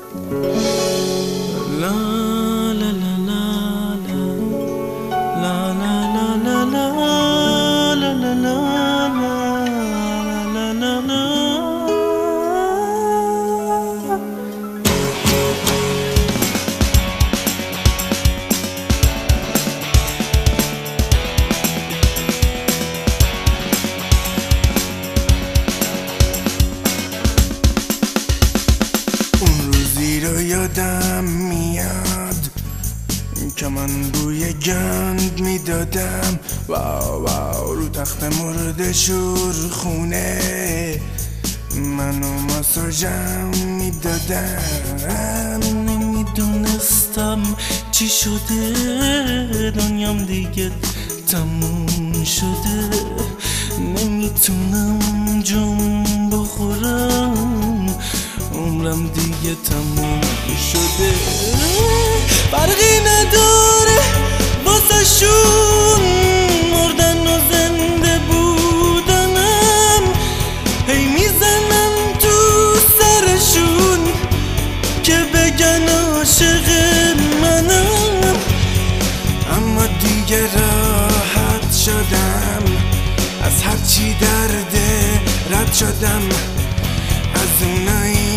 La la la la la la la la la la la la la la la la. اون روزی رو یادم میاد که من بوی گند میدادم، واو واو، رو تخت مرد شورخونه منو ماساژم میدادم. نمیدونستم چی شده، دنیام دیگه تموم شده، نمیتونم جون بخورم، عمرم دیگه تموم شده. فرقی نداره واسه شون مردن و زنده بودنم، هی میزنم تو سرشون که بگن عاشق منم، اما دیگه راحت شدم، از هرچی درده رد شدم، از اونایی